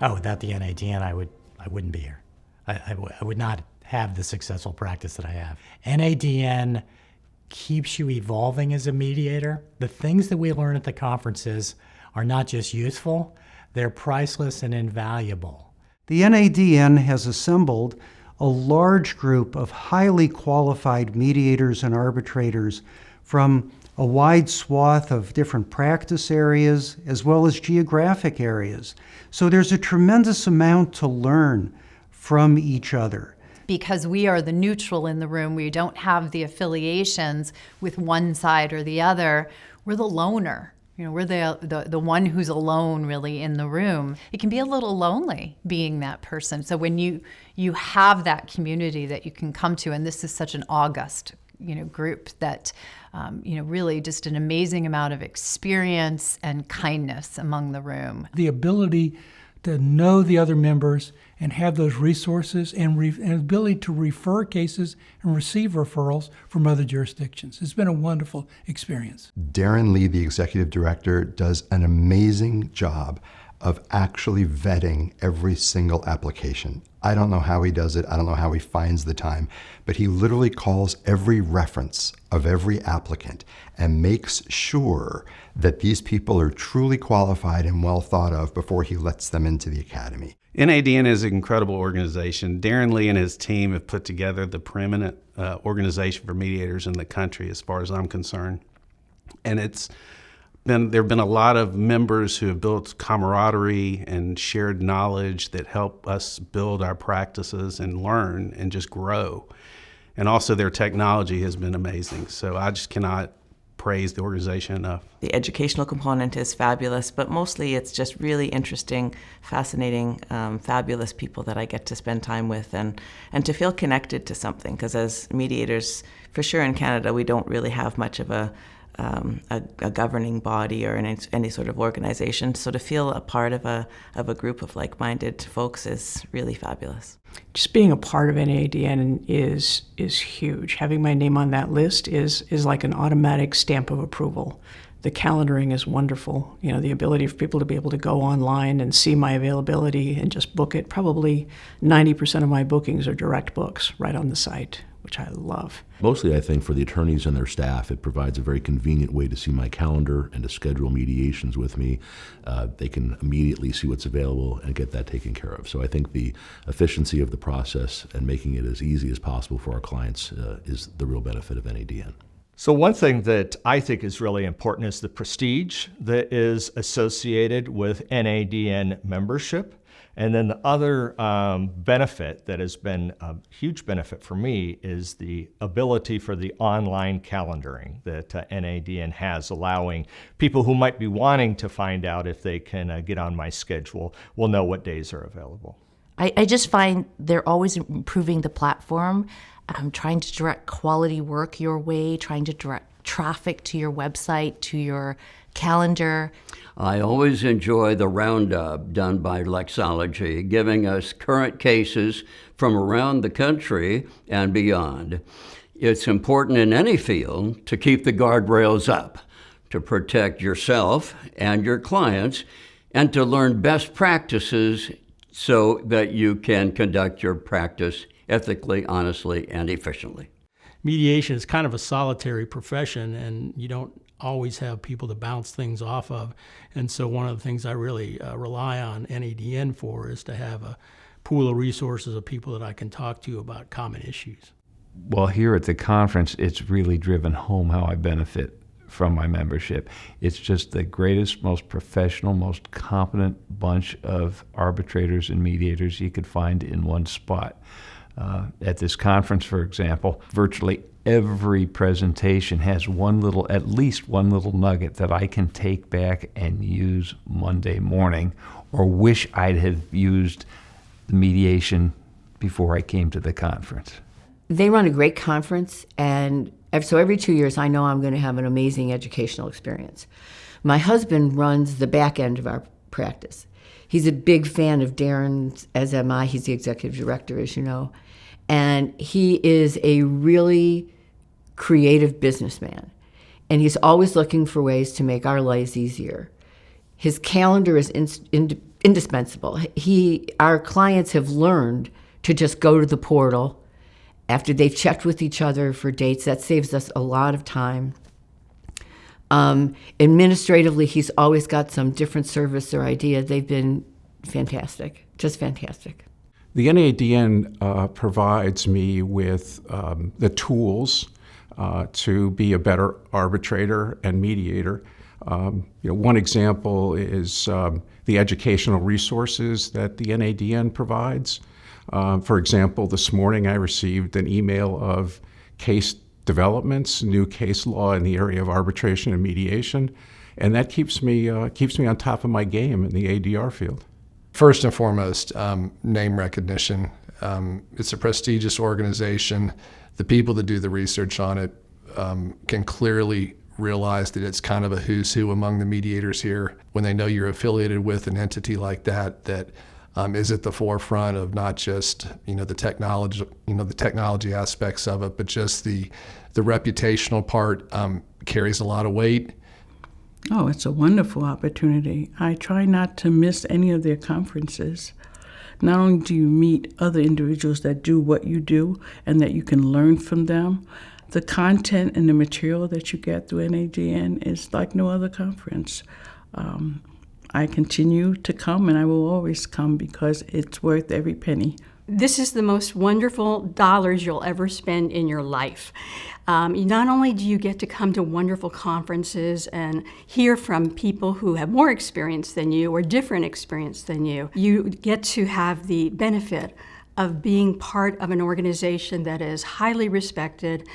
Oh, without the NADN, I wouldn't be here. I would not have the successful practice that I have. NADN keeps you evolving as a mediator. The things that we learn at the conferences are not just useful, they're priceless and invaluable. The NADN has assembled a large group of highly qualified mediators and arbitrators from a wide swath of different practice areas as well as geographic areas. So there's a tremendous amount to learn from each other. Because we are the neutral in the room, we don't have the affiliations with one side or the other, we're the loner. We're the one who's alone really in the room. It can be a little lonely being that person. So when you have that community that you can come to, and this is such an august group that really just an amazing amount of experience and kindness among the room. The ability to know the other members and have those resources and ability to refer cases and receive referrals from other jurisdictions. It's been a wonderful experience. Darren Lee, the executive director, does an amazing job of actually vetting every single application. I don't know how he does it. I don't know how he finds the time, but he literally calls every reference of every applicant and makes sure that these people are truly qualified and well thought of before he lets them into the academy. NADN is an incredible organization. Darren Lee and his team have put together the preeminent organization for mediators in the country, as far as I'm concerned. And there have been a lot of members who have built camaraderie and shared knowledge that help us build our practices and learn and just grow. And also their technology has been amazing. So I just cannot praise the organization enough. The educational component is fabulous, but mostly it's just really interesting, fascinating, fabulous people that I get to spend time with and to feel connected to something. Because as mediators, for sure in Canada, we don't really have much of a governing body or any sort of organization. So to feel a part of a group of like-minded folks is really fabulous. Just being a part of NADN is huge. Having my name on that list is like an automatic stamp of approval. The calendaring is wonderful. The ability for people to be able to go online and see my availability and just book it. Probably 90% of my bookings are direct books right on the site, which I love. Mostly, I think, for the attorneys and their staff, it provides a very convenient way to see my calendar and to schedule mediations with me. They can immediately see what's available and get that taken care of. So I think the efficiency of the process and making it as easy as possible for our clients is the real benefit of NADN. So one thing that I think is really important is the prestige that is associated with NADN membership. And then the other benefit that has been a huge benefit for me is the ability for the online calendaring that NADN has, allowing people who might be wanting to find out if they can get on my schedule will know what days are available. I just find they're always improving the platform, trying to direct quality work your way, trying to direct traffic to your website, to your calendar. I always enjoy the roundup done by Lexology, giving us current cases from around the country and beyond. It's important in any field to keep the guardrails up, to protect yourself and your clients, and to learn best practices so that you can conduct your practice ethically, honestly, and efficiently. Mediation is kind of a solitary profession, and you don't always have people to bounce things off of. And so one of the things I really rely on NADN for is to have a pool of resources of people that I can talk to about common issues. Well, here at the conference, it's really driven home how I benefit from my membership. It's just the greatest, most professional, most competent bunch of arbitrators and mediators you could find in one spot. At this conference, for example, virtually every presentation has at least one little nugget that I can take back and use Monday morning, or wish I'd have used the mediation before I came to the conference. They run a great conference, and so every 2 years I know I'm going to have an amazing educational experience. My husband runs the back end of our practice. He's a big fan of Darren's, as am I. He's the executive director, as you know. And he is a really creative businessman. And he's always looking for ways to make our lives easier. His calendar is indispensable. Our clients have learned to just go to the portal after they've checked with each other for dates. That saves us a lot of time. Administratively, he's always got some different service or idea. They've been fantastic, just fantastic. The NADN provides me with the tools to be a better arbitrator and mediator. One example is the educational resources that the NADN provides. For example, this morning I received an email of case developments, new case law in the area of arbitration and mediation, and that keeps me on top of my game in the ADR field. First and foremost, name recognition. It's a prestigious organization. The people that do the research on it can clearly realize that it's kind of a who's who among the mediators here. When they know you're affiliated with an entity like that is at the forefront of not just the technology aspects of it, but just the reputational part carries a lot of weight. Oh, it's a wonderful opportunity. I try not to miss any of their conferences. Not only do you meet other individuals that do what you do and that you can learn from them, the content and the material that you get through NADN is like no other conference. I continue to come, and I will always come because it's worth every penny. This is the most wonderful dollars you'll ever spend in your life. Not only do you get to come to wonderful conferences and hear from people who have more experience than you or different experience than you, you get to have the benefit of being part of an organization that is highly respected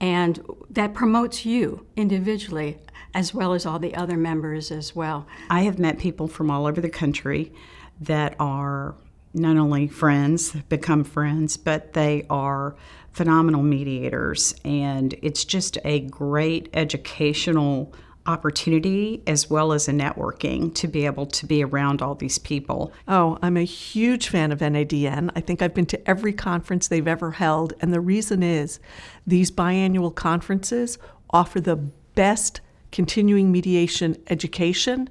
and that promotes you individually as well as all the other members as well. I have met people from all over the country that are not only friends, become friends, but they are phenomenal mediators, and it's just a great educational opportunity as well as a networking to be able to be around all these people. Oh, I'm a huge fan of NADN. I think I've been to every conference they've ever held, and the reason is these biannual conferences offer the best continuing mediation education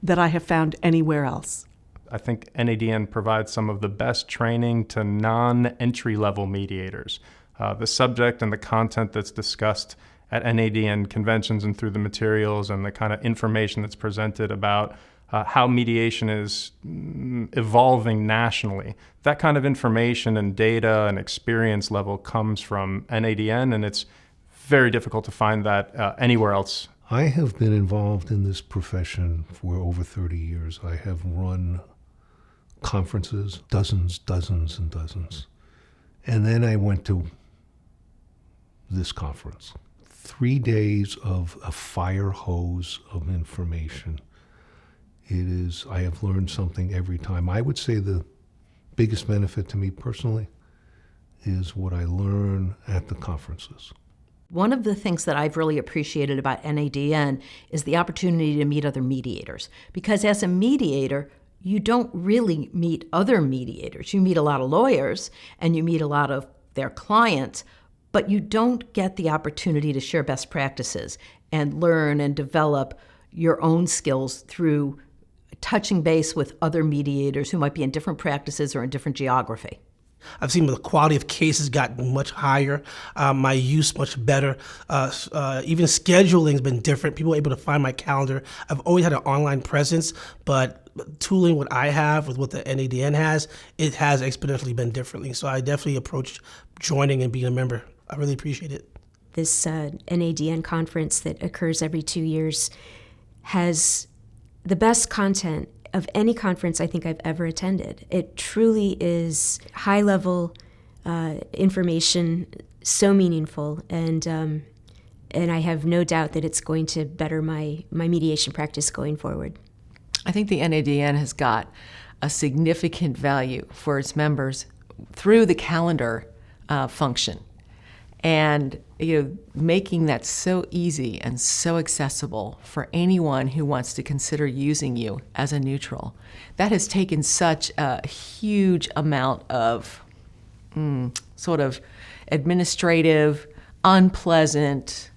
that I have found anywhere else. I think NADN provides some of the best training to non-entry-level mediators. The subject and the content that's discussed at NADN conventions and through the materials and the kind of information that's presented about how mediation is evolving nationally. That kind of information and data and experience level comes from NADN, and it's very difficult to find that anywhere else. I have been involved in this profession for over 30 years. I have run conferences, dozens and dozens. And then I went to this conference. 3 days of a fire hose of information. I have learned something every time. I would say the biggest benefit to me personally is what I learn at the conferences. One of the things that I've really appreciated about NADN is the opportunity to meet other mediators. Because as a mediator, you don't really meet other mediators. You meet a lot of lawyers and you meet a lot of their clients, but you don't get the opportunity to share best practices and learn and develop your own skills through touching base with other mediators who might be in different practices or in different geography. I've seen the quality of cases gotten much higher, my use much better. Even scheduling has been different. People are able to find my calendar. I've always had an online presence, but tooling what I have with what the NADN has, it has exponentially been differently. So I definitely approached joining and being a member. I really appreciate it. This NADN conference that occurs every 2 years has the best content of any conference I think I've ever attended. It truly is high-level information, so meaningful, and I have no doubt that it's going to better my mediation practice going forward. I think the NADN has got a significant value for its members through the calendar function. And making that so easy and so accessible for anyone who wants to consider using you as a neutral. That has taken such a huge amount of sort of administrative, unpleasant,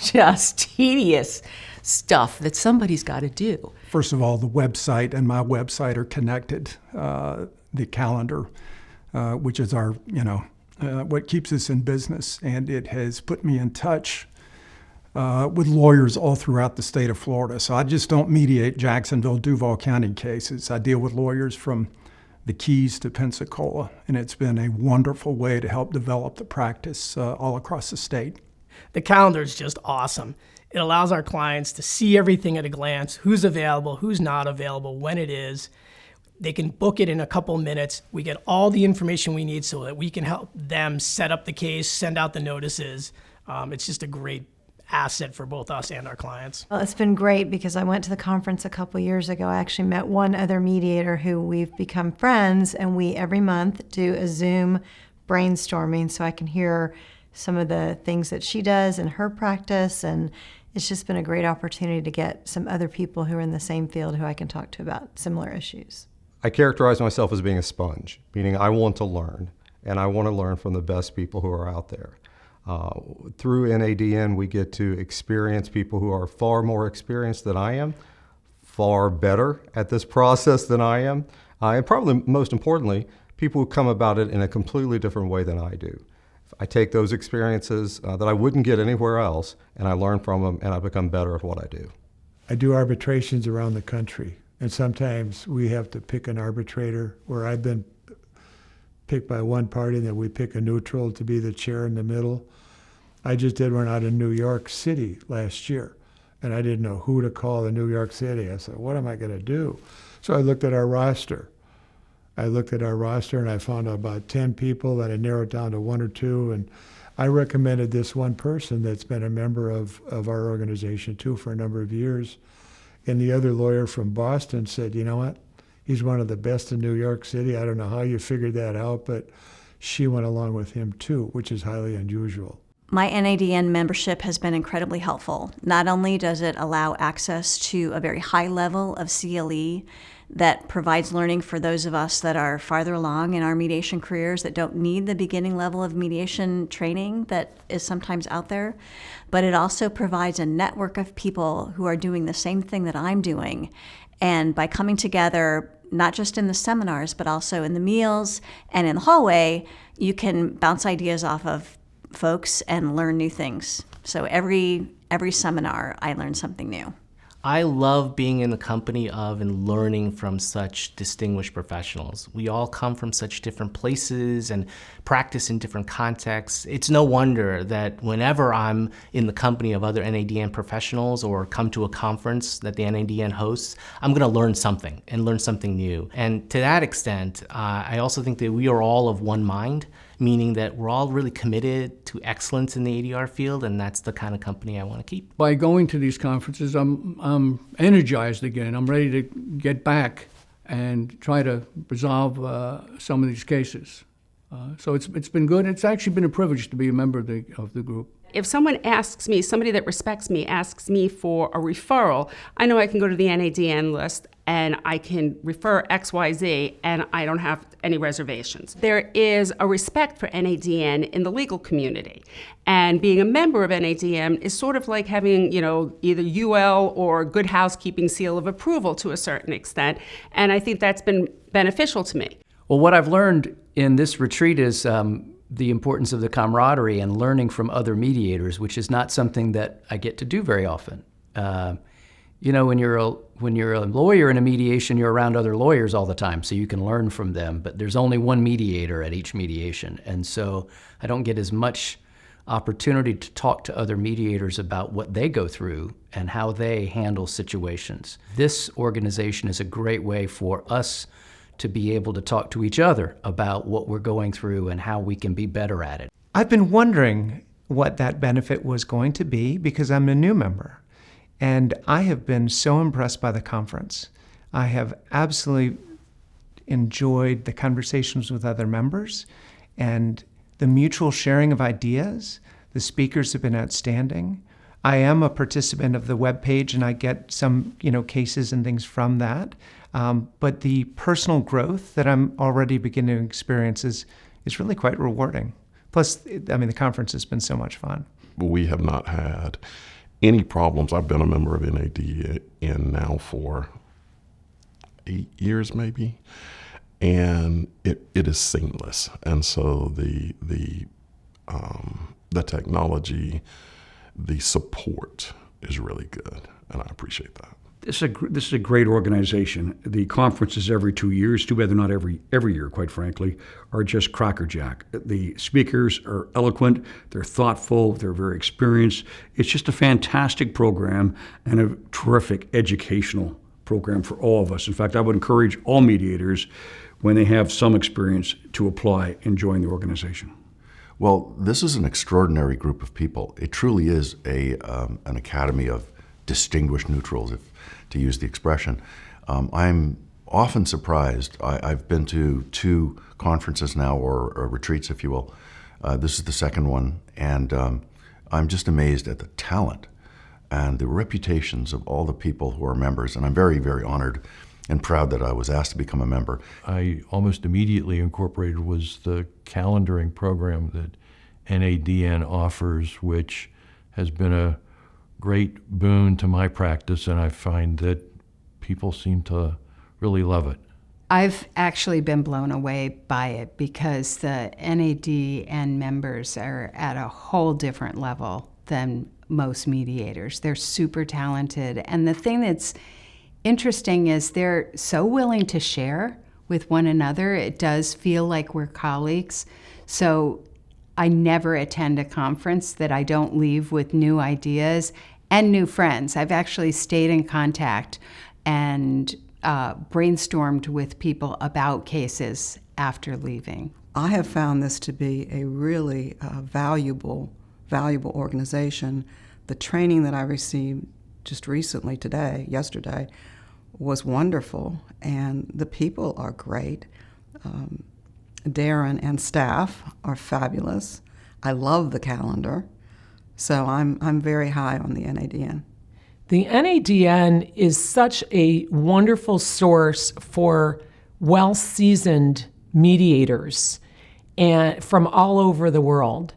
just tedious stuff that somebody's got to do. First of all, the website and my website are connected. The calendar, which is our, what keeps us in business, and it has put me in touch with lawyers all throughout the state of Florida. So I just don't mediate Jacksonville, Duval County cases. I deal with lawyers from the Keys to Pensacola, and it's been a wonderful way to help develop the practice all across the state. The calendar is just awesome. It allows our clients to see everything at a glance, who's available, who's not available, when it is. They can book it in a couple minutes. We get all the information we need so that we can help them set up the case, send out the notices. It's just a great asset for both us and our clients. Well, it's been great because I went to the conference a couple years ago. I actually met one other mediator who we've become friends, and we every month do a Zoom brainstorming so I can hear some of the things that she does in her practice, and it's just been a great opportunity to get some other people who are in the same field who I can talk to about similar issues. I characterize myself as being a sponge, meaning I want to learn, and I want to learn from the best people who are out there. Through NADN, we get to experience people who are far more experienced than I am, far better at this process than I am, and probably most importantly, people who come about it in a completely different way than I do. I take those experiences that I wouldn't get anywhere else, and I learn from them, and I become better at what I do. I do arbitrations around the country, and sometimes we have to pick an arbitrator where I've been picked by one party, and then we pick a neutral to be the chair in the middle. I just did one out in New York City last year, and I didn't know who to call in New York City. I said, what am I going to do? So I looked at our roster. And I found out about 10 people that I narrowed down to 1 or 2, and I recommended this one person that's been a member of our organization too for a number of years. And the other lawyer from Boston said, you know what? He's one of the best in New York City. I don't know how you figured that out, but she went along with him too, which is highly unusual. My NADN membership has been incredibly helpful. Not only does it allow access to a very high level of CLE that provides learning for those of us that are farther along in our mediation careers that don't need the beginning level of mediation training that is sometimes out there, but it also provides a network of people who are doing the same thing that I'm doing. And by coming together, not just in the seminars, but also in the meals and in the hallway, you can bounce ideas off of folks and learn new things. So every seminar, I learn something new. I love being in the company of and learning from such distinguished professionals. We all come from such different places and practice in different contexts. It's no wonder that whenever I'm in the company of other NADN professionals or come to a conference that the NADN hosts, I'm going to learn something and learn something new. And to that extent, I also think that we are all of one mind, meaning that we're all really committed to excellence in the ADR field, and that's the kind of company I want to keep. By going to these conferences, I'm energized again. I'm ready to get back and try to resolve some of these cases. So it's been good. It's actually been a privilege to be a member of the group. If someone asks me, somebody that respects me asks me for a referral, I know I can go to the NADN list and I can refer XYZ and I don't have any reservations. There is a respect for NADN in the legal community. And being a member of NADN is sort of like having, either UL or Good Housekeeping seal of approval to a certain extent. And I think that's been beneficial to me. Well, what I've learned in this retreat is the importance of the camaraderie and learning from other mediators, which is not something that I get to do very often. When you're a lawyer in a mediation, you're around other lawyers all the time, so you can learn from them. But there's only one mediator at each mediation, and so I don't get as much opportunity to talk to other mediators about what they go through and how they handle situations. This organization is a great way for us to be able to talk to each other about what we're going through and how we can be better at it. I've been wondering what that benefit was going to be because I'm a new member. And I have been so impressed by the conference. I have absolutely enjoyed the conversations with other members and the mutual sharing of ideas. The speakers have been outstanding. I am a participant of the webpage and I get some, cases and things from that. But the personal growth that I'm already beginning to experience is really quite rewarding. Plus, the conference has been so much fun. We have not had any problems. I've been a member of NADN now for 8 years maybe, and it is seamless. And so the technology, the support is really good, and I appreciate that. This is a great organization. The conferences every 2 years, too bad they're not every year, quite frankly, are just crackerjack. The speakers are eloquent, they're thoughtful, they're very experienced. It's just a fantastic program and a terrific educational program for all of us. In fact, I would encourage all mediators, when they have some experience, to apply and join the organization. Well, this is an extraordinary group of people. It truly is an academy of distinguished neutrals, to use the expression. I'm often surprised. I've been to 2 conferences now, or retreats, if you will. This is the second one, and I'm just amazed at the talent and the reputations of all the people who are members, and I'm very, very honored and proud that I was asked to become a member. I almost immediately incorporated was the calendaring program that NADN offers, which has been a great boon to my practice, and I find that people seem to really love it. I've actually been blown away by it because the NADN members are at a whole different level than most mediators. They're super talented, and the thing that's interesting is they're so willing to share with one another. It does feel like we're colleagues. So I never attend a conference that I don't leave with new ideas and new friends. I've actually stayed in contact and brainstormed with people about cases after leaving. I have found this to be a really valuable organization. The training that I received just recently yesterday, was wonderful, and the people are great. Darren and staff are fabulous. I love the calendar, so I'm very high on the NADN. The NADN is such a wonderful source for well-seasoned mediators and from all over the world.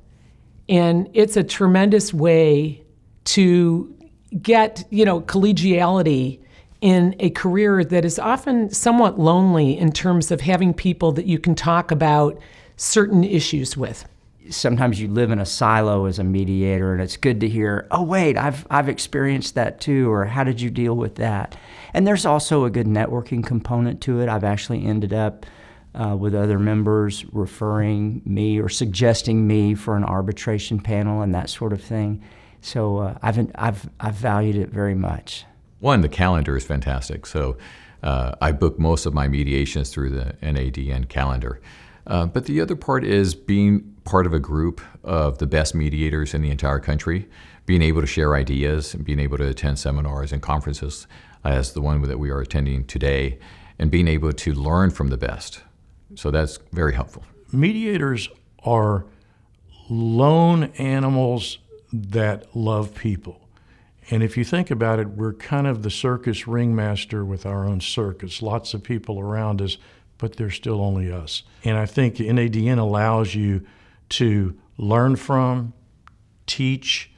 And it's a tremendous way to get, collegiality in a career that is often somewhat lonely in terms of having people that you can talk about certain issues with. Sometimes you live in a silo as a mediator, and it's good to hear, oh, wait, I've experienced that too, or how did you deal with that? And there's also a good networking component to it. I've actually ended up with other members referring me or suggesting me for an arbitration panel and that sort of thing. So I've valued it very much. One, the calendar is fantastic. So I book most of my mediations through the NADN calendar. But the other part is being part of a group of the best mediators in the entire country, being able to share ideas, and being able to attend seminars and conferences as the one that we are attending today, and being able to learn from the best. So that's very helpful. Mediators are lone animals that love people. And if you think about it, we're kind of the circus ringmaster with our own circus. Lots of people around us, but there's still only us. And I think NADN allows you to learn from, teach,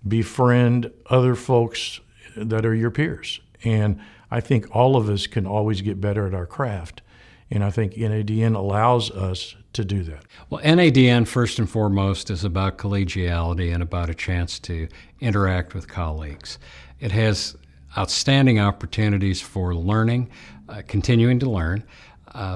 befriend other folks that are your peers. And I think all of us can always get better at our craft. And I think NADN allows us to do that. Well, NADN, first and foremost, is about collegiality and about a chance to interact with colleagues. It has outstanding opportunities for learning, continuing to learn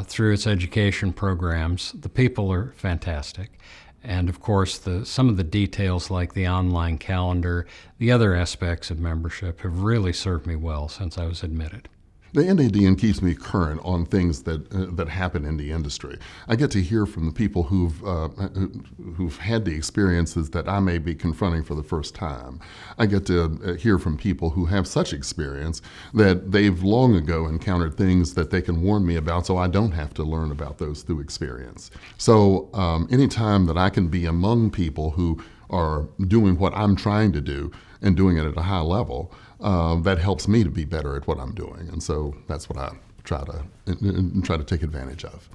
through its education programs. The people are fantastic. And of course, some of the details like the online calendar, the other aspects of membership have really served me well since I was admitted. The NADN keeps me current on things that happen in the industry. I get to hear from the people who've had the experiences that I may be confronting for the first time. I get to hear from people who have such experience that they've long ago encountered things that they can warn me about, so I don't have to learn about those through experience. So anytime that I can be among people who are doing what I'm trying to do and doing it at a high level, that helps me to be better at what I'm doing. And so that's what I try to take advantage of.